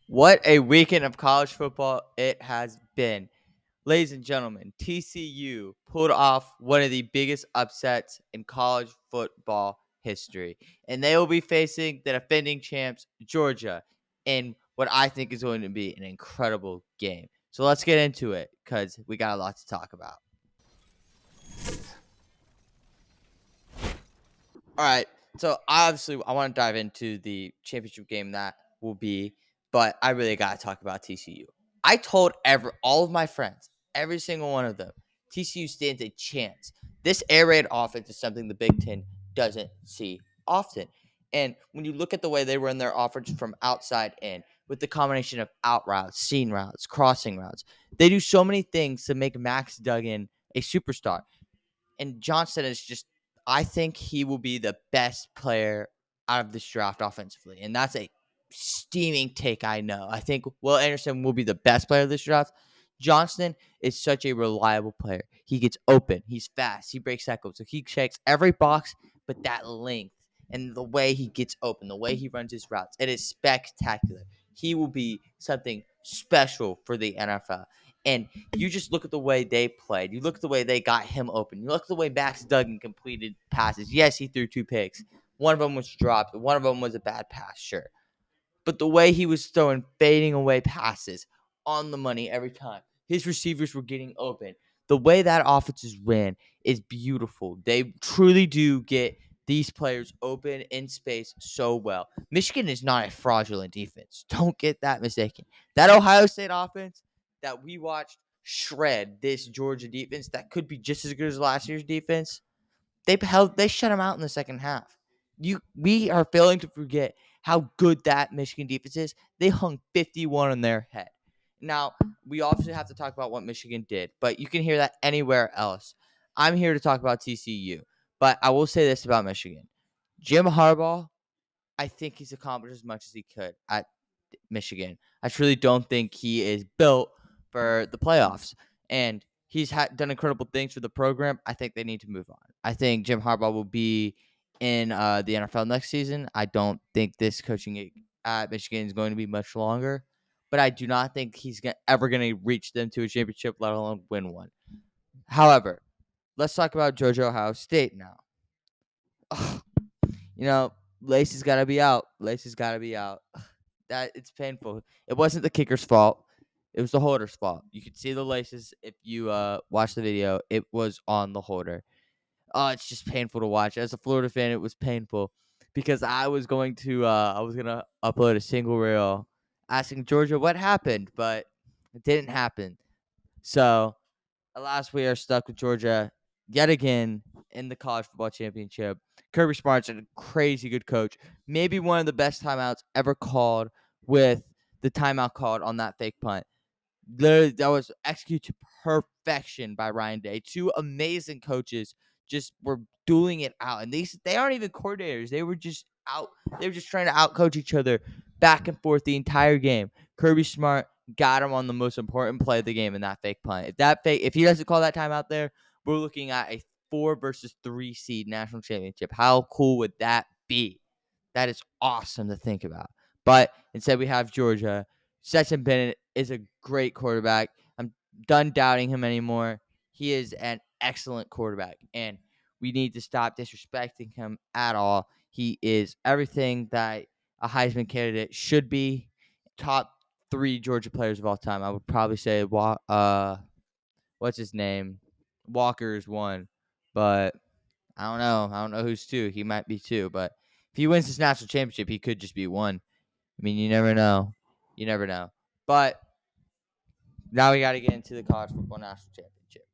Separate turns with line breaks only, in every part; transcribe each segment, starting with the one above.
What a weekend of college football it has been. Ladies and gentlemen, TCU pulled off one of the biggest upsets in college football history. And they will be facing the defending champs, Georgia, in what I think is going to be an incredible game. So let's get into it because we got a lot to talk about. All right. So obviously, I want to dive into the championship game that will be, but I really got to talk about TCU. I told all of my friends, every single one of them, TCU stands a chance. This air raid offense is something the Big Ten doesn't see often. And when you look at the way they run their offense from outside in, with the combination of out routes, seam routes, crossing routes, they do so many things to make Max Duggan a superstar. And Johnston is just, I think he will be the best player out of this draft offensively. And that's a steaming take, I know. I think Will Anderson will be the best player of this draft. Johnston is such a reliable player. He gets open. He's fast. He breaks tackles. So he checks every box, but that length and the way he gets open, the way he runs his routes, it is spectacular. He will be something special for the NFL. And you just look at the way they played. You look at the way they got him open. You look at the way Max Duggan completed passes. Yes, he threw 2 picks. One of them was dropped. One of them was a bad pass, sure. But the way he was throwing fading away passes on the money every time. His receivers were getting open. The way that offense is ran is beautiful. They truly do get these players open in space so well. Michigan is not a fraudulent defense. Don't get that mistaken. That Ohio State offense that we watched shred this Georgia defense that could be just as good as last year's defense, they shut them out in the second half. We are failing to forget how good that Michigan defense is. They hung 51 on their head. Now, we obviously have to talk about what Michigan did, but you can hear that anywhere else. I'm here to talk about TCU, but I will say this about Michigan. Jim Harbaugh, I think he's accomplished as much as he could at Michigan. I truly don't think he is built for the playoffs. And he's done incredible things for the program. I think they need to move on. I think Jim Harbaugh will be in the NFL next season. I don't think this coaching gig at Michigan is going to be much longer. But I do not think he's ever going to reach them to a championship, let alone win one. However, let's talk about Georgia Ohio State now. Ugh, Lacey's got to be out. Lacey's got to be out. That it's painful. It wasn't the kicker's fault. It was the holder's fault. You could see the laces if you watch the video. It was on the holder. Oh, it's just painful to watch. As a Florida fan, it was painful because I was gonna upload a single reel asking Georgia what happened, but it didn't happen. So alas, we are stuck with Georgia yet again in the college football championship. Kirby Smart's a crazy good coach. Maybe one of the best timeouts ever called with the timeout called on that fake punt. Literally, that was executed to perfection by Ryan Day. 2 amazing coaches just were dueling it out. And they aren't even coordinators. They were just out. They were just trying to outcoach each other back and forth the entire game. Kirby Smart got him on the most important play of the game in that fake punt. If he doesn't call that timeout there, we're looking at a 4 versus 3 seed national championship. How cool would that be? That is awesome to think about. But instead, we have Georgia. Stetson Bennett is a great quarterback. I'm done doubting him anymore. He is an excellent quarterback, and we need to stop disrespecting him at all. He is everything that a Heisman candidate should be. Top 3 Georgia players of all time. I would probably say, what's his name? Walker is 1, but I don't know. I don't know who's 2. He might be 2, but if he wins this national championship, he could just be 1. I mean, you never know. You never know. But now we got to get into the college football national championship.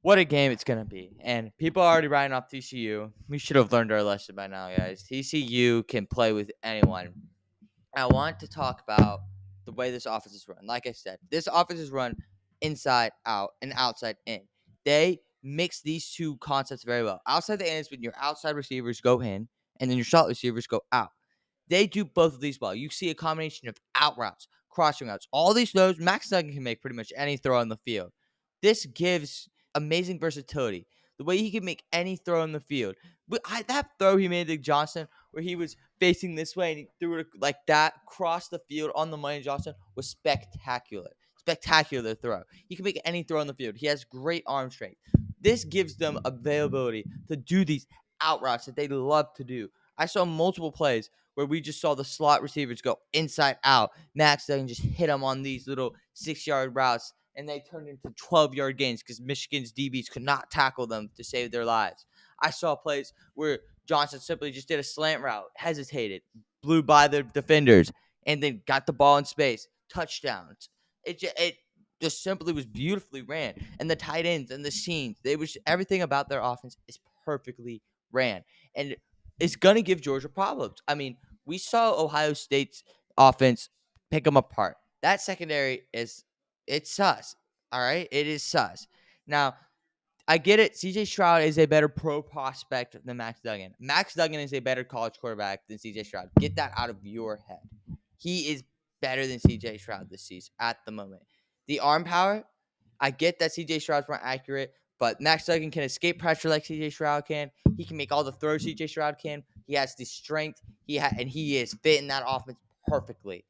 What a game it's going to be. And people are already writing off TCU. We should have learned our lesson by now, guys. TCU can play with anyone. I want to talk about the way this offense is run. Like I said, this offense is run inside out and outside in. They mix these 2 concepts very well. Outside the in is when your outside receivers go in and then your slot receivers go out. They do both of these well. You see a combination of out routes, crossing routes, all these throws. Max Duggan can make pretty much any throw on the field. This gives amazing versatility. The way he can make any throw on the field. That throw he made to Johnson where he was facing this way and he threw it like that across the field on the money. Johnson was spectacular. Spectacular throw. He can make any throw on the field. He has great arm strength. This gives them availability to do these out routes that they love to do. I saw multiple plays where we just saw the slot receivers go inside out. Max Duggan just hit them on these little 6-yard routes, and they turned into 12-yard gains because Michigan's DBs could not tackle them to save their lives. I saw plays where Johnson simply just did a slant route, hesitated, blew by the defenders, and then got the ball in space. Touchdowns. It just simply was beautifully ran. And the tight ends and the seams, everything about their offense is perfectly ran. And it's going to give Georgia problems. I mean, we saw Ohio State's offense pick them apart. That secondary it's sus. All right? It is sus. Now, I get it. CJ Stroud is a better pro prospect than Max Duggan. Max Duggan is a better college quarterback than CJ Stroud. Get that out of your head. He is better than CJ Stroud this season at the moment. The arm power, I get that CJ Stroud's more accurate, but Max Duggan can escape pressure like CJ Stroud can. He can make all the throws CJ Stroud can. He has the strength. And he is fitting that offense perfectly.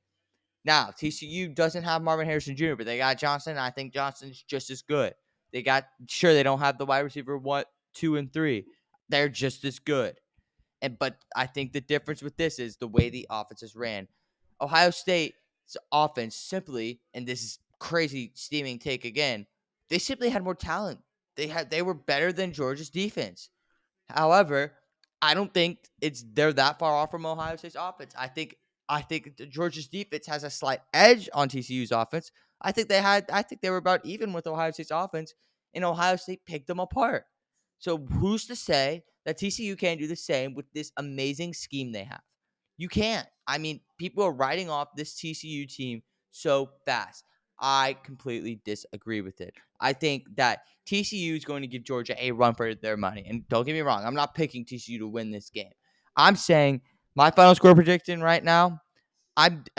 Now, TCU doesn't have Marvin Harrison Jr., but they got Johnson, and I think Johnson's just as good. They don't have the wide receiver 1, 2, and 3. They're just as good. But I think the difference with this is the way the offense is ran. Ohio State's offense simply, and this is crazy steaming take again, they simply had more talent. They were better than Georgia's defense. However, I don't think they're that far off from Ohio State's offense. I think Georgia's defense has a slight edge on TCU's offense. I think they were about even with Ohio State's offense, and Ohio State picked them apart. So who's to say that TCU can't do the same with this amazing scheme they have? You can't. I mean, people are writing off this TCU team so fast. I completely disagree with it. I think that TCU is going to give Georgia a run for their money. And don't get me wrong, I'm not picking TCU to win this game. I'm saying my final score prediction right now, and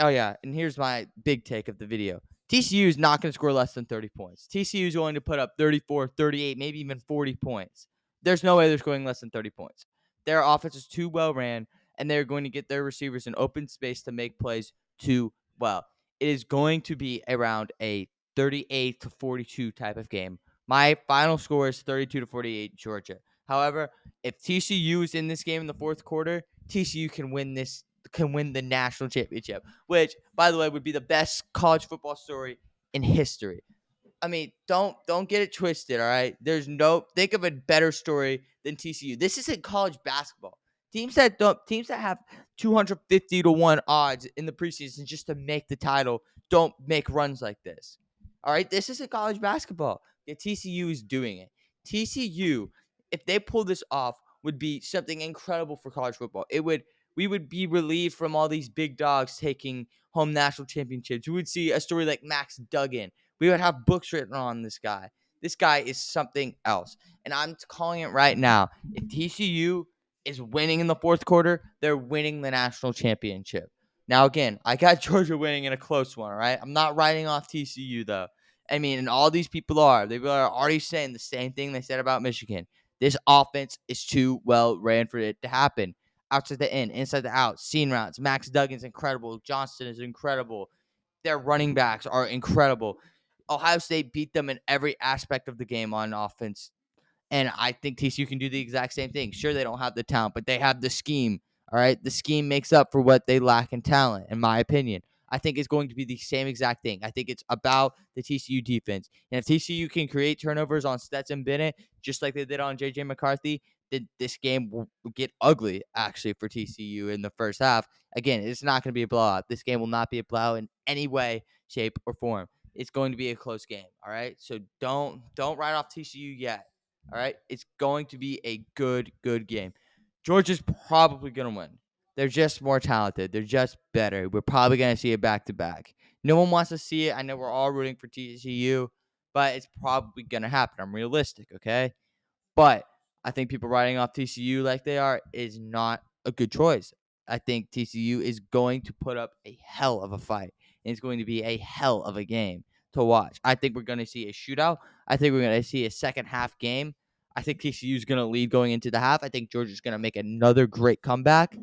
here's my big take of the video. TCU is not going to score less than 30 points. TCU is going to put up 34, 38, maybe even 40 points. There's no way they're scoring less than 30 points. Their offense is too well ran, and they're going to get their receivers in open space to make plays too well. It is going to be around a 38 to 42 type of game. My final score is 32 to 48 Georgia. However, if TCU is in this game in the fourth quarter, TCU can win the national championship, which, by the way, would be the best college football story in history. I mean, don't get it twisted, all right? Think of a better story than TCU. This isn't college basketball. Teams that have 250 to 1 odds in the preseason just to make the title don't make runs like this. All right? This isn't college basketball. Yeah, TCU is doing it. TCU, if they pull this off, would be something incredible for college football. We would be relieved from all these big dogs taking home national championships. We would see a story like Max Duggan. We would have books written on this guy. This guy is something else. And I'm calling it right now. If TCU is winning in the fourth quarter, they're winning the national championship. Now, again, I got Georgia winning in a close one, all right? I'm not writing off TCU, though. I mean, and all these people are. They are already saying the same thing they said about Michigan. This offense is too well ran for it to happen. Outside the in, inside the out, seam routes. Max Duggan's incredible. Johnston is incredible. Their running backs are incredible. Ohio State beat them in every aspect of the game on offense. And I think TCU can do the exact same thing. Sure, they don't have the talent, but they have the scheme. All right. The scheme makes up for what they lack in talent, in my opinion. I think it's going to be the same exact thing. I think it's about the TCU defense. And if TCU can create turnovers on Stetson Bennett, just like they did on JJ McCarthy, then this game will get ugly, actually, for TCU in the first half. Again, it's not going to be a blowout. This game will not be a blowout in any way, shape, or form. It's going to be a close game. All right. So don't write off TCU yet. All right. It's going to be a good game. Georgia's probably going to win. They're just more talented. They're just better. We're probably going to see it back-to-back. No one wants to see it. I know we're all rooting for TCU, but it's probably going to happen. I'm realistic, okay? But I think people writing off TCU like they are is not a good choice. I think TCU is going to put up a hell of a fight. And it's going to be a hell of a game to watch. I think we're going to see a shootout. I think we're going to see a second half game. I think TCU is going to lead going into the half. I think Georgia's going to make another great comeback.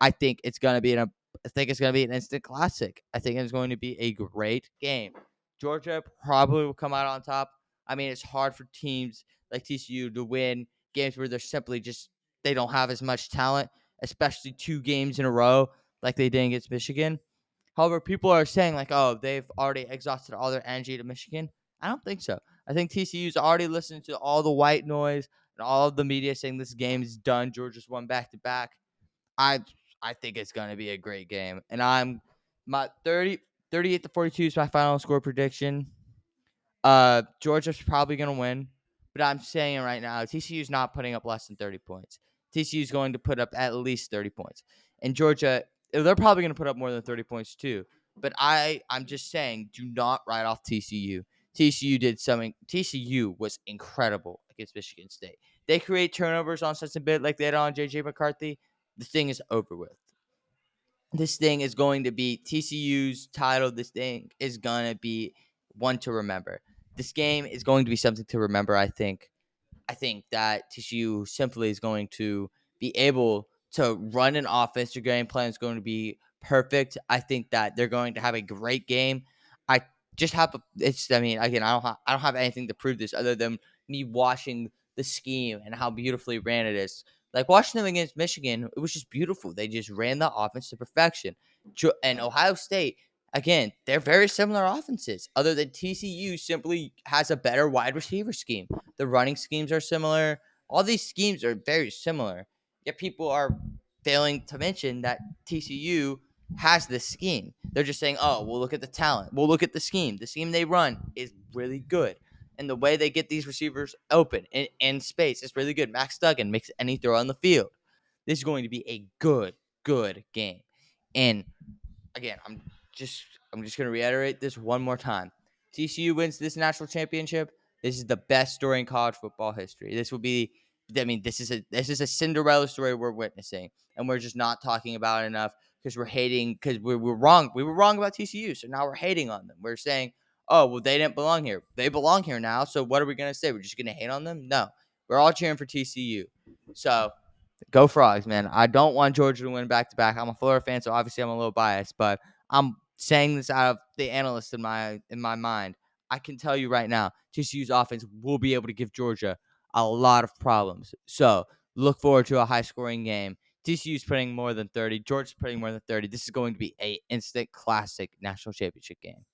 I think it's gonna be I think it's gonna be an instant classic. I think it's going to be a great game. Georgia probably will come out on top. I mean, it's hard for teams like TCU to win games where they're simply just they don't have as much talent, especially 2 games in a row like they did against Michigan. However, people are saying like, oh, they've already exhausted all their energy to Michigan. I don't think so. I think TCU's already listened to all the white noise and all of the media saying this game is done. Georgia's won back to back. I I think it's going to be a great game. And I'm my 38-42 is my final score prediction. Georgia's probably going to win, but I'm saying right now, TCU's not putting up less than 30 points. TCU's going to put up at least 30 points. And Georgia, they're probably going to put up more than 30 points too. But I'm just saying, do not write off TCU. TCU did something. TCU was incredible against Michigan State. They create turnovers on such a bit like they had on JJ McCarthy. The thing is over with. This thing is going to be TCU's title. This thing is going to be one to remember. This game is going to be something to remember, I think. I think that TCU simply is going to be able to run an offense. Their game plan is going to be perfect. I think that they're going to have a great game. I just have it's. I mean, again, I don't have anything to prove this other than me watching the scheme and how beautifully ran it is. Like watching them against Michigan, it was just beautiful. They just ran the offense to perfection. And Ohio State, again, they're very similar offenses. Other than TCU simply has a better wide receiver scheme. The running schemes are similar. All these schemes are very similar. Yet people are failing to mention that TCU has this scheme. They're just saying, oh, we'll look at the talent. We'll look at the scheme. The scheme they run is really good. And the way they get these receivers open in space is really good. Max Duggan makes any throw on the field. This is going to be a good game. And again, just I'm just going to reiterate this one more time. TCU wins this national championship. This is the best story in college football history. This will be I mean, this is a Cinderella story we're witnessing, and we're just not talking about it enough because we're hating because we're wrong. We were wrong about TCU, so now we're hating on them. We're saying, oh, well, they didn't belong here. They belong here now. So what are we gonna say? We're just gonna hate on them? No, we're all cheering for TCU. So go Frogs, man. I don't want Georgia to win back to back. I'm a Florida fan, so obviously I'm a little biased, but I'm saying this out of the analyst in my mind. I can tell you right now, TCU's offense will be able to give Georgia a lot of problems. So look forward to a high scoring game. TCU's putting more than 30. Georgia's putting more than 30. This is going to be a instant classic national championship game.